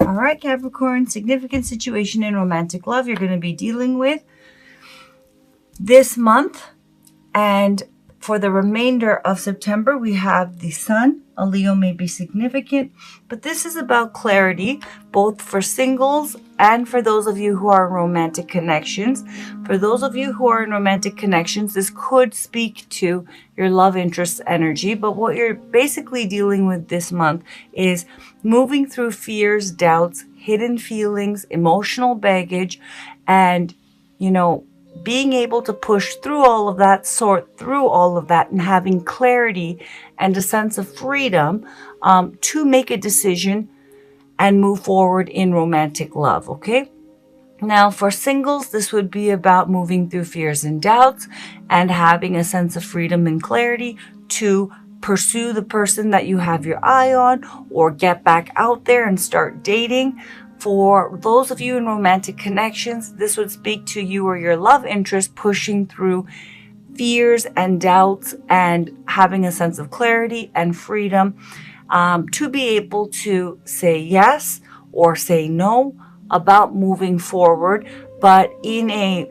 All right, Capricorn, significant situation in romantic love you're going to be dealing with this month. And for the remainder of September, we have the Sun. A Leo may be significant, but this is about clarity, both for singles and for those of you who are in romantic connections. For those of you who are in romantic connections, this could speak to your love interest energy, but what you're basically dealing with this month is moving through fears, doubts, hidden feelings, emotional baggage, and, being able to push through all of that, sort through all of that, and having clarity and a sense of freedom to make a decision and move forward in romantic love, okay? Now, for singles, this would be about moving through fears and doubts and having a sense of freedom and clarity to pursue the person that you have your eye on or get back out there and start dating. For those of you in romantic connections, this would speak to you or your love interest pushing through fears and doubts and having a sense of clarity and freedom to be able to say yes or say no about moving forward, but in a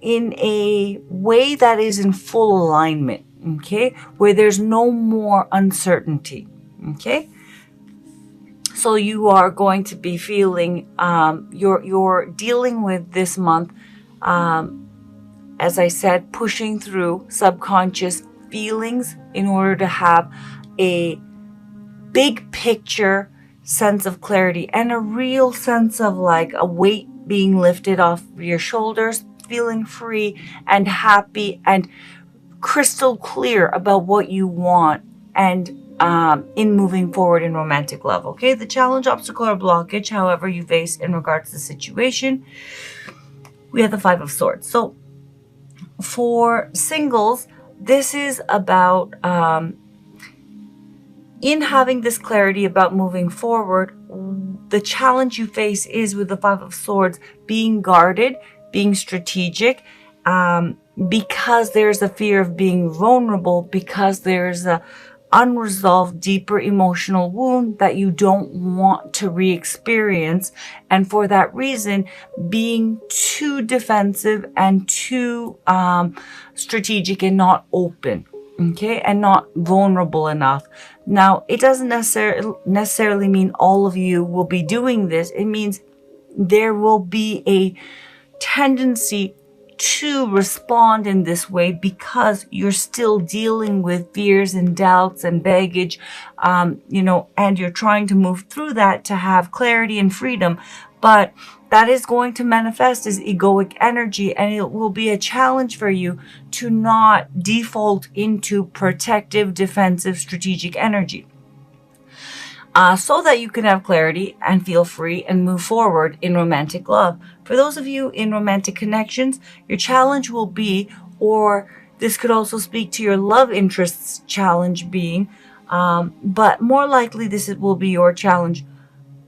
in a way that is in full alignment. Okay, where there's no more uncertainty. Okay, so you are going to be feeling you're dealing with this month, as I said, pushing through subconscious feelings in order to have a big picture sense of clarity and a real sense of like a weight being lifted off your shoulders, feeling free and happy and crystal clear about what you want and in moving forward in romantic love. Okay, the challenge, obstacle, or blockage, however you face in regards to the situation, we have the Five of Swords. So for singles, this is about in having this clarity about moving forward. The challenge you face is with the Five of Swords being guarded, being strategic, because there's a fear of being vulnerable, because there's a unresolved, deeper emotional wound that you don't want to re-experience. And for that reason, being too defensive and too strategic and not open, okay, and not vulnerable enough. Now, it doesn't necessarily mean all of you will be doing this. It means there will be a tendency to respond in this way because you're still dealing with fears and doubts and baggage, and you're trying to move through that to have clarity and freedom. But that is going to manifest as egoic energy, and it will be a challenge for you to not default into protective, defensive, strategic energy. So that you can have clarity and feel free and move forward in romantic love. For those of you in romantic connections, your challenge will be, or this could also speak to your love interests challenge being, but more likely this will be your challenge,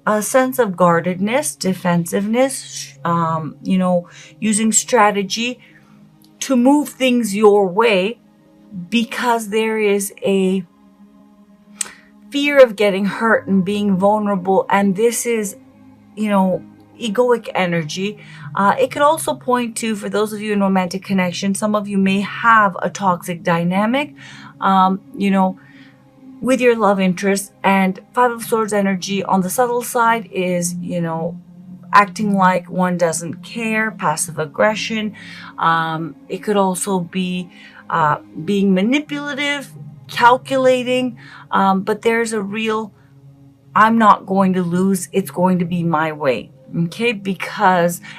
a sense of guardedness, defensiveness, using strategy to move things your way because there is a fear of getting hurt and being vulnerable, and this is, egoic energy. It could also point to, for those of you in romantic connection, some of you may have a toxic dynamic, with your love interest. And Five of Swords energy on the subtle side is, acting like one doesn't care, passive aggression. It could also be being manipulative, calculating, but there's a real, I'm not going to lose, it's going to be my way. Okay,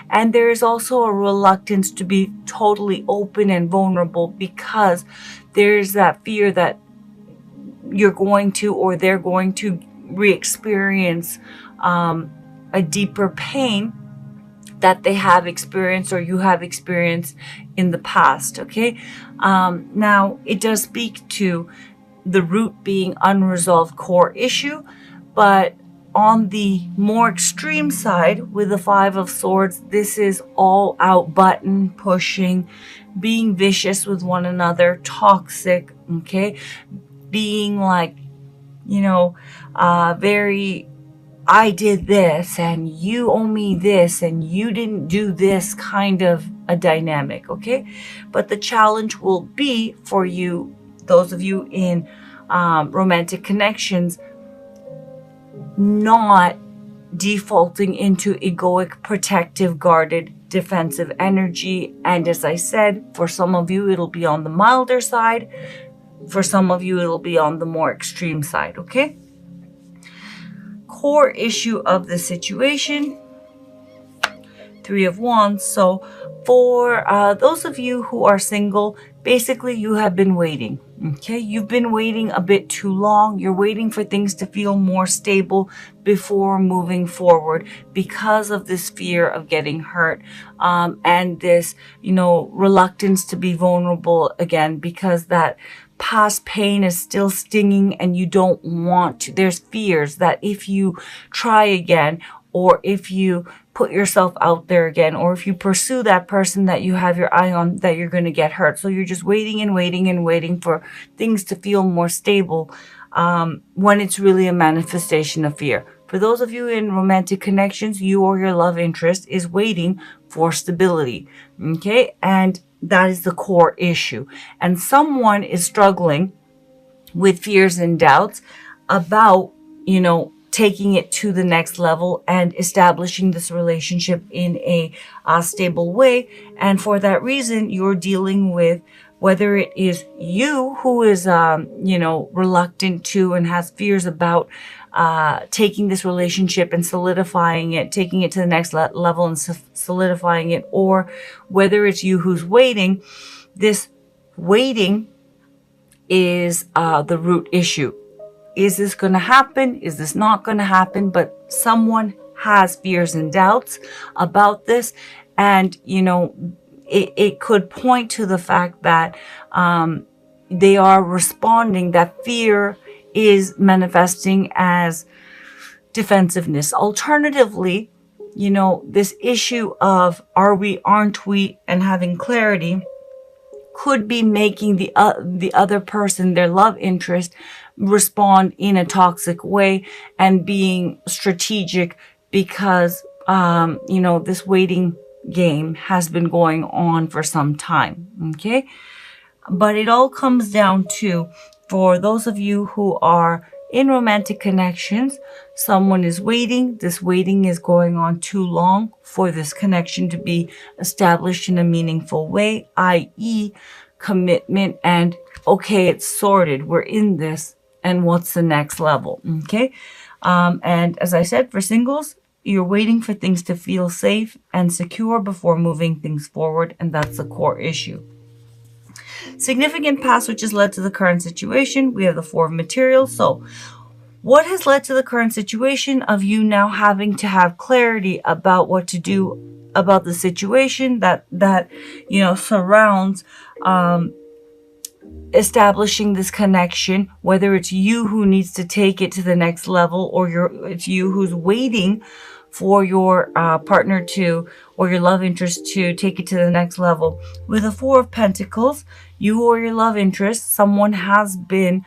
and there is also a reluctance to be totally open and vulnerable because there's that fear that you're going to, or they're going to re-experience a deeper pain that they have experienced or you have experienced in the past. Okay, now it does speak to the root being unresolved core issue, but on the more extreme side with the Five of Swords, this is all out button pushing, being vicious with one another, toxic, okay, being like, very, I did this and you owe me this and you didn't do this kind of a dynamic, okay? But the challenge will be for you, those of you in romantic connections, not defaulting into egoic, protective, guarded, defensive energy. And as I said, for some of you, it'll be on the milder side. For some of you, it'll be on the more extreme side, okay? Core issue of the situation, 3 of Wands. So for those of you who are single, basically you have been waiting, okay? You've been waiting a bit too long. You're waiting for things to feel more stable before moving forward because of this fear of getting hurt, and this, reluctance to be vulnerable again, because that past pain is still stinging and you don't want to. There's fears that if you try again, or if you put yourself out there again, or if you pursue that person that you have your eye on, that you're going to get hurt. So you're just waiting and waiting and waiting for things to feel more stable, when it's really a manifestation of fear. For those of you in romantic connections, you or your love interest is waiting for stability, okay? And that is the core issue. And someone is struggling with fears and doubts about, taking it to the next level and establishing this relationship in a stable way. And for that reason, you're dealing with, whether it is you who is, reluctant to and has fears about taking this relationship and solidifying it, taking it to the next level and solidifying it, or whether it's you who's waiting. This waiting is the root issue. Is this going to happen? Is this not going to happen? But someone has fears and doubts about this. And, it could point to the fact that they are responding, that fear is manifesting as defensiveness. Alternatively, this issue of are we, aren't we, and having clarity could be making the other person, their love interest, respond in a toxic way and being strategic because, this waiting game has been going on for some time. Okay. But it all comes down to, for those of you who are in romantic connections, someone is waiting. This waiting is going on too long for this connection to be established in a meaningful way, i.e. commitment and, okay, it's sorted. We're in this. And what's the next level? Okay. And as I said, for singles, you're waiting for things to feel safe and secure before moving things forward. And that's the core issue. Significant past, which has led to the current situation. We have the 4 of materials. So what has led to the current situation of you now having to have clarity about what to do about the situation that surrounds establishing this connection, whether it's you who needs to take it to the next level, or it's you who's waiting for your partner to, or your love interest to take it to the next level. With the 4 of Pentacles, you or your love interest, someone has been,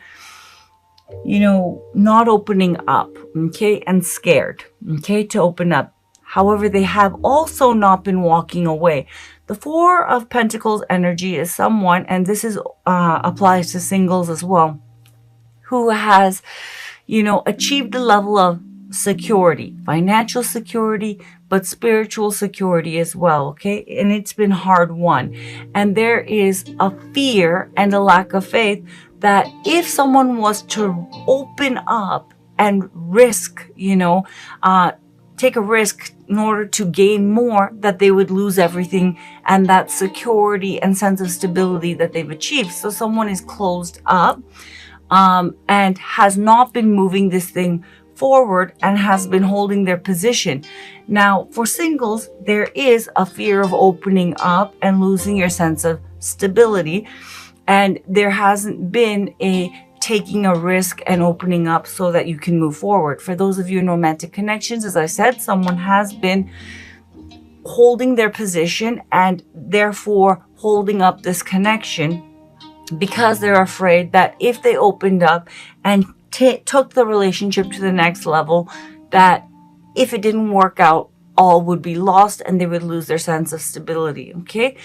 not opening up, okay, and scared, okay, to open up. However, they have also not been walking away. The 4 of Pentacles energy is someone, and this is applies to singles as well, who has, achieved a level of security, financial security, but spiritual security as well, okay? And it's been hard won. And there is a fear and a lack of faith that if someone was to open up and risk, take a risk in order to gain more, that they would lose everything and that security and sense of stability that they've achieved. So someone is closed up and has not been moving this thing forward and has been holding their position. Now, for singles, there is a fear of opening up and losing your sense of stability. And there hasn't been a taking a risk and opening up so that you can move forward. For those of you in romantic connections, as I said, someone has been holding their position and therefore holding up this connection because they're afraid that if they opened up and took the relationship to the next level, that if it didn't work out, all would be lost and they would lose their sense of stability. Okay.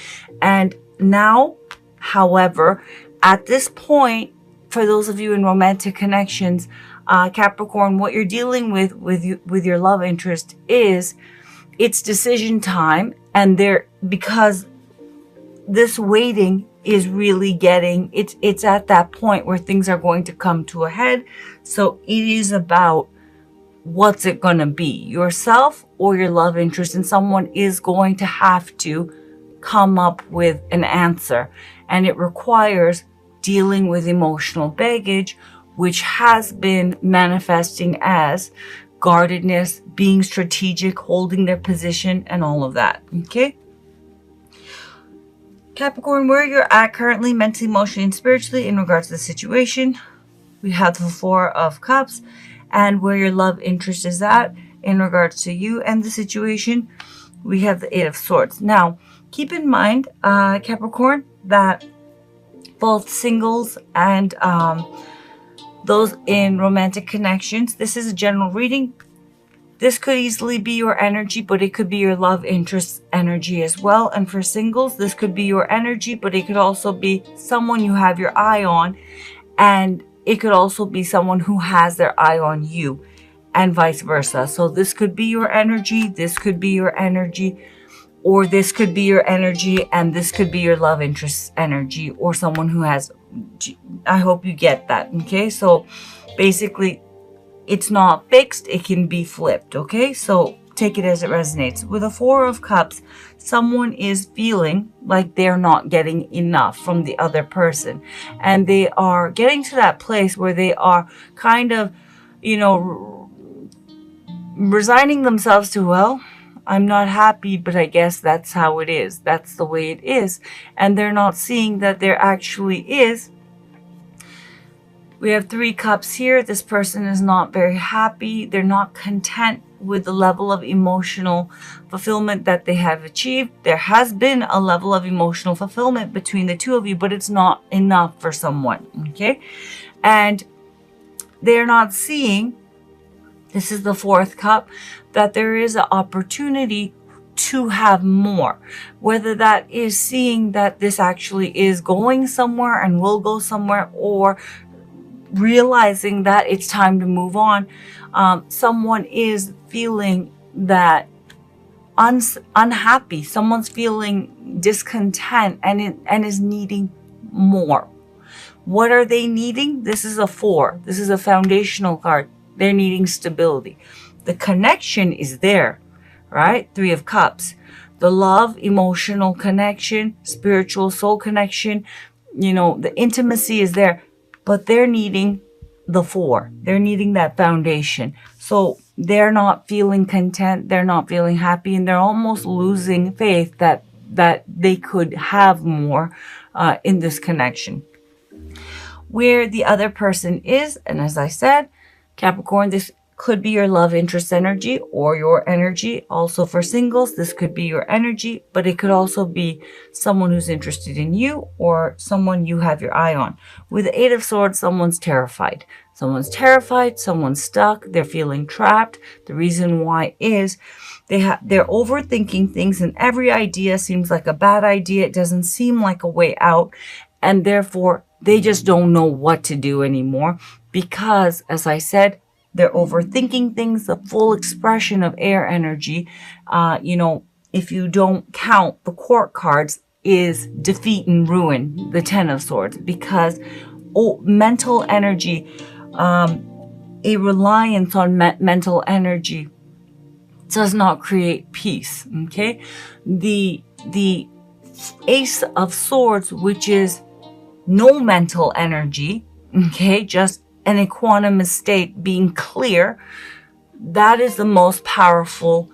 And now, however, at this point, for those of you in romantic connections, Capricorn, what you're dealing with your love interest is it's decision time, and because this waiting is really getting, it's at that point where things are going to come to a head. So it is about what's it going to be, yourself or your love interest, and someone is going to have to come up with an answer, and it requires dealing with emotional baggage, which has been manifesting as guardedness, being strategic, holding their position, and all of that. Okay, Capricorn, where you're at currently, mentally, emotionally, and spiritually in regards to the situation, we have the Four of Cups. And where your love interest is at in regards to you and the situation, we have the Eight of Swords. Now, keep in mind, Capricorn, that both singles and those in romantic connections, this is a general reading. This could easily be your energy, but it could be your love interest energy as well. And for singles, this could be your energy, but it could also be someone you have your eye on, and it could also be someone who has their eye on you, and vice versa. So this could be your energy, this could be your energy, or this could be your energy and this could be your love interest energy, or someone who has, I hope you get that. Okay, so basically it's not fixed, it can be flipped. Okay, so take it as it resonates. With a Four of Cups, someone is feeling like they're not getting enough from the other person, and they are getting to that place where they are kind of, resigning themselves to, well, I'm not happy, but I guess that's how it is. That's the way it is. And they're not seeing that there actually is. We have Three Cups here. This person is not very happy. They're not content with the level of emotional fulfillment that they have achieved. There has been a level of emotional fulfillment between the two of you, but it's not enough for someone. Okay. And they're not seeing, this is the Fourth Cup, that there is an opportunity to have more. Whether that is seeing that this actually is going somewhere and will go somewhere, or realizing that it's time to move on. Someone is feeling that unhappy. Someone's feeling discontent and is needing more. What are they needing? This is a Four. This is a foundational card. They're needing stability. The connection is there, right? Three of Cups. The love, emotional connection, spiritual soul connection, the intimacy is there, but they're needing the Four. They're needing that foundation. So they're not feeling content. They're not feeling happy, and they're almost losing faith that they could have more in this connection. Where the other person is, and as I said, Capricorn, this could be your love interest energy or your energy. Also for singles, this could be your energy, but it could also be someone who's interested in you or someone you have your eye on. With the Eight of Swords, someone's terrified. Someone's terrified, someone's stuck, they're feeling trapped. The reason why is they're overthinking things, and every idea seems like a bad idea. It doesn't seem like a way out, and therefore they just don't know what to do anymore because, as I said, they're overthinking things. The full expression of air energy, if you don't count the court cards, is defeat and ruin, the Ten of Swords, because mental energy, a reliance on mental energy does not create peace. Okay, the Ace of Swords, which is no mental energy, okay, just an equanimous state, being clear, that is the most powerful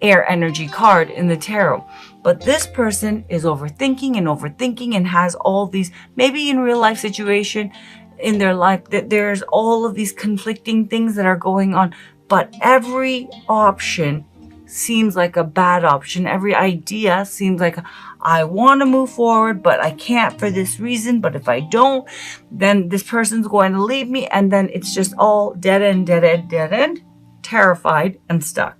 air energy card in the tarot. But this person is overthinking and has all these, maybe in real life situation in their life, that there's all of these conflicting things that are going on, but every option seems like a bad option. Every idea seems like I want to move forward, but I can't for this reason. But if I don't, then this person's going to leave me. And then it's just all dead end, dead end, dead end, terrified and stuck.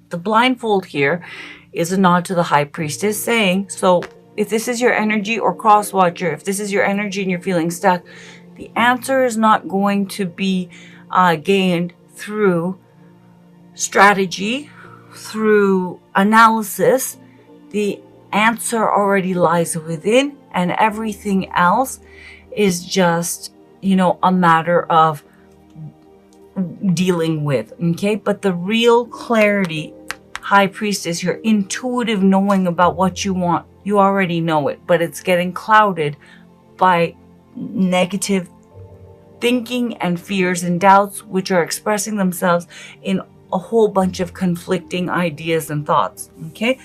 The blindfold here is a nod to the High Priestess saying, so if this is your energy, or cross watcher, if this is your energy and you're feeling stuck, the answer is not going to be gained through strategy, through analysis. The answer already lies within, and everything else is just, a matter of dealing with. Okay, but the real clarity, High Priestess, your intuitive knowing about what you want, you already know it, but it's getting clouded by negative thinking and fears and doubts, which are expressing themselves in a whole bunch of conflicting ideas and thoughts. Okay,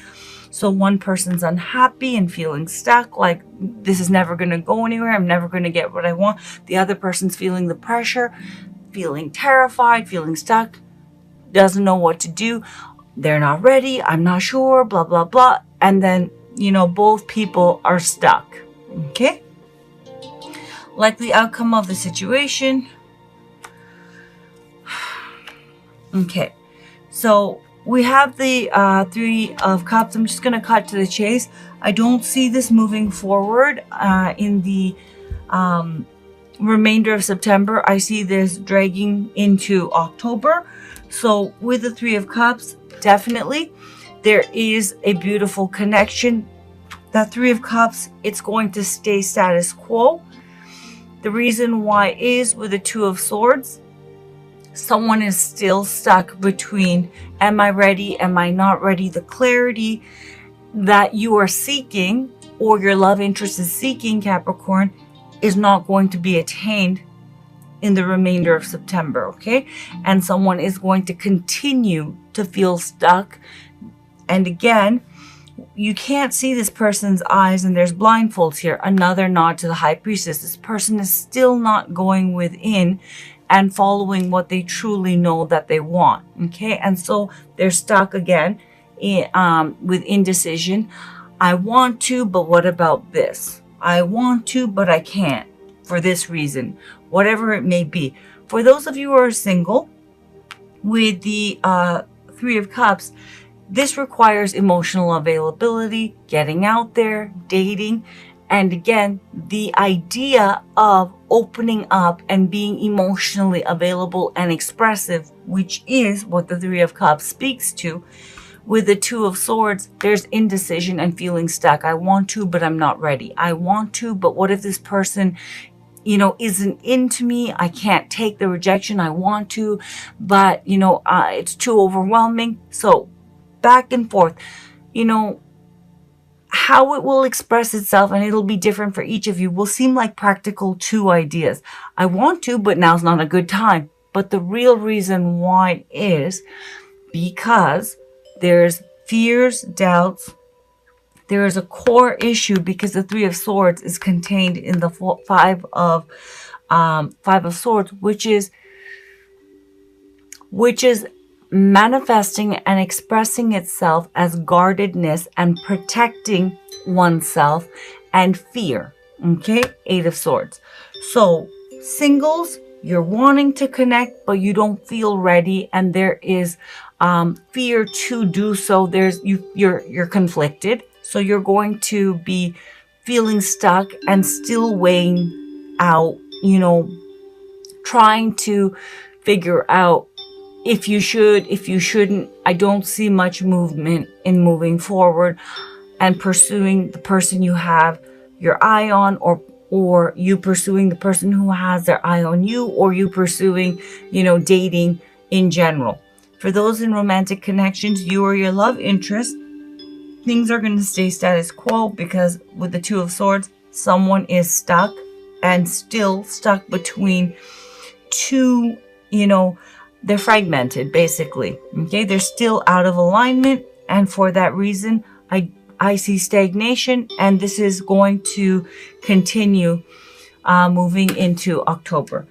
so one person's unhappy and feeling stuck, like this is never going to go anywhere, I'm never going to get what I want. The other person's feeling the pressure, feeling terrified, feeling stuck, doesn't know what to do. They're not ready, I'm not sure, blah, blah, blah. And then, both people are stuck. Okay? Likely outcome of the situation. Okay. So we have the Three of Cups. I'm just going to cut to the chase. I don't see this moving forward in the remainder of September. I see this dragging into October. So with the Three of Cups, definitely there is a beautiful connection. That Three of Cups, it's going to stay status quo. The reason why is with the Two of Swords, someone is still stuck between, am I ready, am I not ready? The clarity that you are seeking, or your love interest is seeking, Capricorn, is not going to be attained in the remainder of September, okay? And someone is going to continue to feel stuck. And again, you can't see this person's eyes, and there's blindfolds here. Another nod to the High Priestess. This person is still not going within and following what they truly know that they want, okay? And so they're stuck again with indecision. I want to, but what about this? I want to, but I can't for this reason, whatever it may be. For those of you who are single, with the Three of Cups, this requires emotional availability, getting out there, dating, and again, the idea of opening up and being emotionally available and expressive, which is what the Three of Cups speaks to. With the Two of Swords, there's indecision and feeling stuck. I want to, but I'm not ready. I want to, but what if this person, isn't into me? I can't take the rejection. I want to, but, it's too overwhelming. So back and forth, how it will express itself, and it'll be different for each of you, will seem like practical two ideas. I want to, but now's not a good time. But the real reason why is because there's fears, doubts. There is a core issue because the Three of Swords is contained in the Five of Swords, which is manifesting and expressing itself as guardedness and protecting oneself and fear. Okay, Eight of Swords. So singles, you're wanting to connect, but you don't feel ready, and there is fear to do so. You're conflicted, so you're going to be feeling stuck and still weighing out, trying to figure out if you should, if you shouldn't. I don't see much movement in moving forward and pursuing the person you have your eye on, or you pursuing the person who has their eye on you, or you pursuing, dating in general. For those in romantic connections, you or your love interest, things are going to stay status quo because with the Two of Swords, someone is stuck and still stuck between two, they're fragmented, basically. Okay, they're still out of alignment, and for that reason, I see stagnation, and this is going to continue moving into October.